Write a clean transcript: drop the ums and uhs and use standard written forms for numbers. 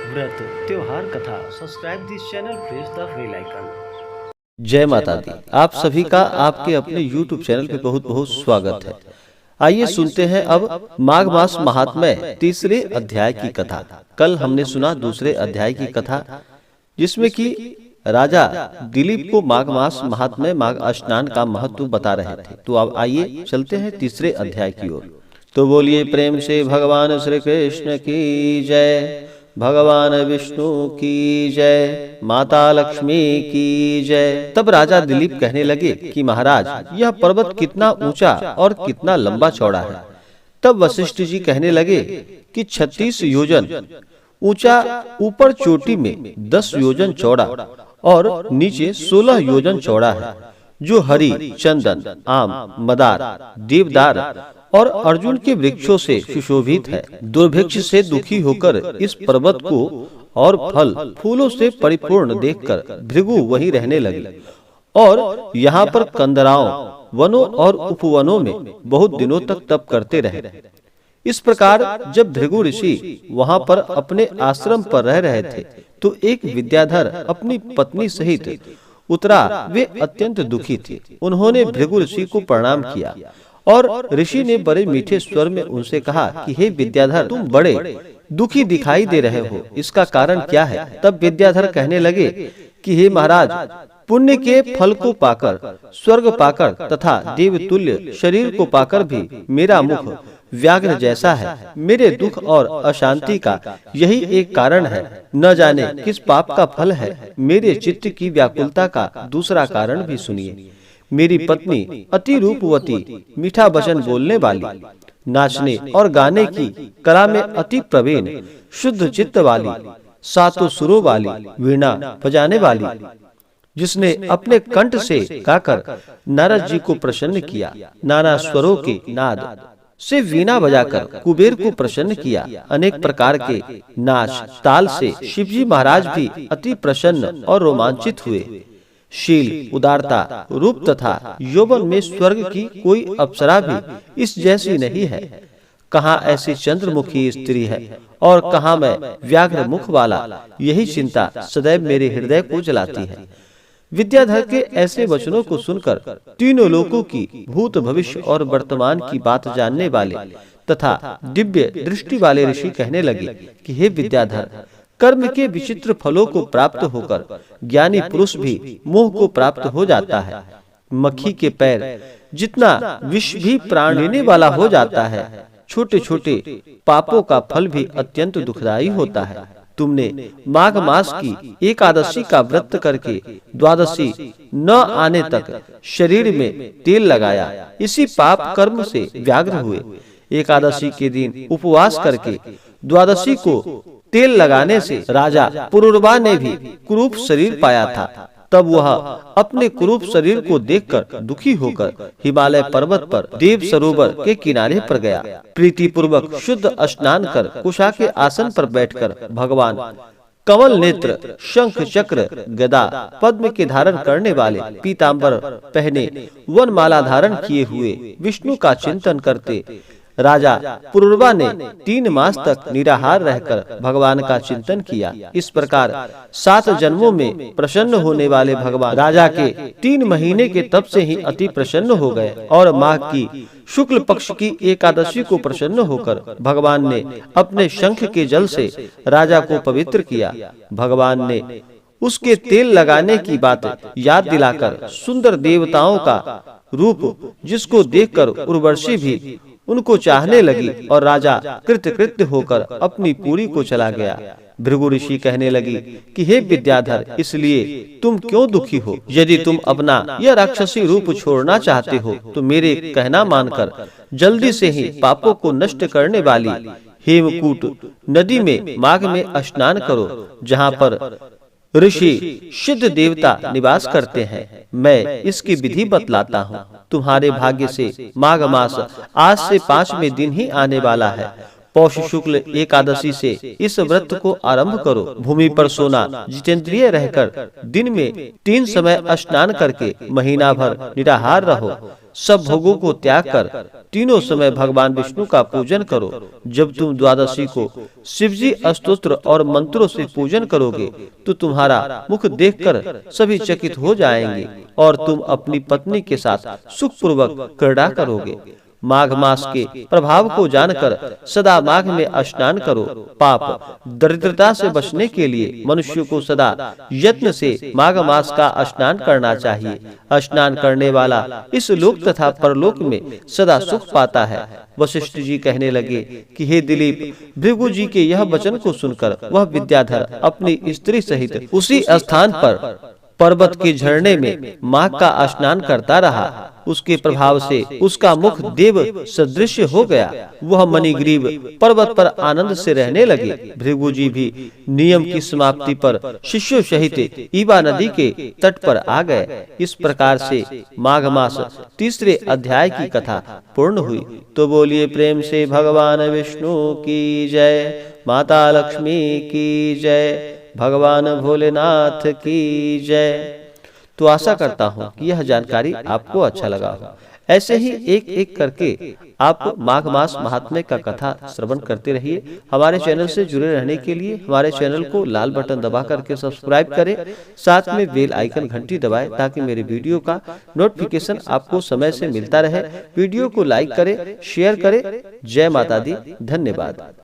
व्रत त्योहार कथा। Subscribe this channel, press the bell icon. जय माता दी। आप सभी का आपके अपने YouTube चैनल पे बहुत बहुत स्वागत है। आइए सुनते हैं अब माघ मास महात्म्य तीसरे अध्याय की कथा। कल हमने सुना दूसरे अध्याय की कथा, जिसमें कि राजा दिलीप को माघ मास महात्म्य माघ स्नान का महत्व बता रहे थे। तो अब आइए चलते हैं तीसरे अध्याय की ओर। तो बोलिए प्रेम से भगवान श्री कृष्ण की जय, भगवान विष्णु की जय, माता लक्ष्मी की जय। तब राजा दिलीप कहने लगे कि महाराज, यह पर्वत कितना ऊंचा और कितना लंबा चौड़ा है। तब वशिष्ठ जी कहने लगे कि 36 योजन ऊंचा, ऊपर चोटी में 10 योजन चौड़ा और नीचे 16 योजन चौड़ा है, जो हरि, चंदन, आम, मदार, देवदार और अर्जुन के वृक्षों से सुशोभित है। दुर्भिक्ष से दुखी होकर इस पर्वत को और फल फूलों से परिपूर्ण देखकर भृगु वहीं रहने लगे और यहाँ पर कंदराओं, वनों और उपवनों में बहुत दिनों तक तप करते रहे। इस प्रकार जब भृगु ऋषि वहाँ पर अपने आश्रम पर रह रहे थे, तो एक विद्याधर अपनी पत्नी सहित उतरा। वे अत्यंत दुखी थे। उन्होंने भृगु ऋषि को प्रणाम किया और ऋषि ने बड़े मीठे स्वर में उनसे कहा कि हे विद्याधर, तुम बड़े दुखी दिखाई दे रहे हो, इसका कारण क्या है? तब विद्याधर कहने लगे कि हे महाराज, पुण्य के फल को पाकर, स्वर्ग पाकर तथा देवतुल्य शरीर को पाकर भी मेरा मुख व्याघ्र जैसा है। मेरे दुख और अशांति का यही एक कारण है। न जाने किस पाप का फल है। मेरे चित्त की व्याकुलता का दूसरा कारण भी सुनिए। मेरी पत्नी अति रूपवती, मीठा वचन बोलने वाली, नाचने और गाने की कला में अति प्रवीण, शुद्ध चित्त वाली, सातों सुरों वाली, वीणा बजाने वाली, जिसने अपने कंठ से गाकर नारद जी को प्रसन्न किया, नाना स्वरों के नाद से वीणा बजाकर कुबेर को प्रसन्न किया, अनेक प्रकार के नाच ताल से शिवजी महाराज भी अति प्रसन्न और रोमांचित हुए। शील, उदारता, रूप तथा यौवन में स्वर्ग की कोई अप्सरा भी इस जैसी नहीं है। कहाँ ऐसी चंद्रमुखी स्त्री है और कहाँ मैं व्याघ्र मुख वाला, यही चिंता सदैव मेरे हृदय को जलाती है। विद्याधर के ऐसे वचनों को सुनकर तीनों लोकों की भूत, भविष्य और वर्तमान की बात जानने वाले तथा दिव्य दृष्टि वाले ऋषि कहने लगे कि हे विद्याधर, कर्म के विचित्र फलों को प्राप्त होकर ज्ञानी पुरुष भी मोह को प्राप्त हो जाता है। मक्खी के पैर जितना विष भी प्राण लेने वाला हो जाता है। छोटे छोटे पापों का फल भी अत्यंत दुखदायी होता है। तुमने माघ मास की एकादशी का व्रत करके द्वादशी न आने तक शरीर में तेल लगाया, इसी पाप कर्म से व्याघ्र हुए। एकादशी के दिन उपवास करके द्वादशी को तेल लगाने से राजा पुरुरवा ने भी कुरूप शरीर पाया था। तब वह अपने कुरूप शरीर को देखकर दुखी होकर हिमालय पर्वत पर देव सरोवर के किनारे पर गया। प्रीति पूर्वक शुद्ध स्नान कर कुशा के आसन पर बैठकर भगवान कमल नेत्र, शंख चक्र गदा पद्म के धारण करने वाले, पीताम्बर पहने, वनमाला धारण किए हुए विष्णु का चिंतन करते राजा पुरुरवा ने 3 मास तक निराहार रहकर भगवान का चिंतन किया। इस प्रकार 7 जन्मों में प्रसन्न होने वाले भगवान राजा के 3 महीने के तप से ही अति प्रसन्न हो गए और माघ की शुक्ल पक्ष की एकादशी को प्रसन्न होकर भगवान ने अपने शंख के जल से राजा को पवित्र किया। भगवान ने उसके तेल लगाने की बात याद दिलाकर सुंदर देवताओं का रूप, जिसको देखकर उर्वशी भी उनको चाहने लगी और राजा कृतकृत्य होकर अपनी पुरी को चला गया। भृगु ऋषि कहने लगी कि हे विद्याधर, इसलिए तुम क्यों दुखी हो? यदि तुम अपना यह राक्षसी रूप छोड़ना चाहते हो तो मेरे कहना मानकर जल्दी से ही पापों को नष्ट करने वाली हेमकूट नदी में माघ में स्नान करो, जहाँ पर ऋषि सिद्ध देवता निवास करते हैं। मैं इसकी विधि बतलाता हूँ। तुम्हारे भाग्य से माघ मास आज से 5वें दिन ही आने वाला है। पौष शुक्ल एकादशी से इस व्रत को आरंभ करो। भूमि पर सोना, जितेंद्रिय रहकर दिन में 3 समय स्नान करके महीना भर निराहार रहो। सब भोगों को त्याग कर तीनों समय भगवान विष्णु का पूजन करो। जब तुम द्वादशी को शिवजी स्तोत्र और मंत्रों से पूजन करोगे तो तुम्हारा मुख देखकर सभी चकित हो जाएंगे और तुम अपनी पत्नी के साथ सुखपूर्वक क्रीड़ा करोगे। माघ मास के प्रभाव को जानकर सदा माघ में स्नान करो। पाप दरिद्रता से बचने के लिए मनुष्य को सदा यत्न से माघ मास का स्नान करना चाहिए। स्नान करने वाला इस लोक तथा परलोक में सदा सुख पाता है। वशिष्ठ जी कहने लगे कि हे दिलीप, भृगु जी के यह वचन को सुनकर वह विद्याधर अपनी स्त्री सहित उसी स्थान पर पर्वत के झरने में माघ का स्नान करता रहा। उसके प्रभाव से उसका मुख देव सदृश हो गया। वह मणिग्रीव पर्वत पर आनंद से रहने लगे। भृगु जी भी नियम की समाप्ति पर शिष्यों सहित ईवा नदी के तट पर आ गए। इस प्रकार से माघ मास तीसरे अध्याय की कथा पूर्ण हुई। तो बोलिए प्रेम से भगवान विष्णु की जय, माता लक्ष्मी की जय, भगवान भोलेनाथ की जय। तो आशा करता हूँ कि यह जानकारी आपको अच्छा लगा हो। ऐसे ही एक एक करके आप माघ मास महात्म्य का कथा श्रवण करते रहिए। हमारे चैनल से जुड़े रहने के लिए हमारे चैनल को लाल बटन दबा करके सब्सक्राइब करें, साथ में बेल आइकन घंटी दबाएं ताकि मेरे वीडियो का नोटिफिकेशन आपको समय से मिलता रहे। वीडियो को लाइक करें, शेयर करें। जय माता दी। धन्यवाद।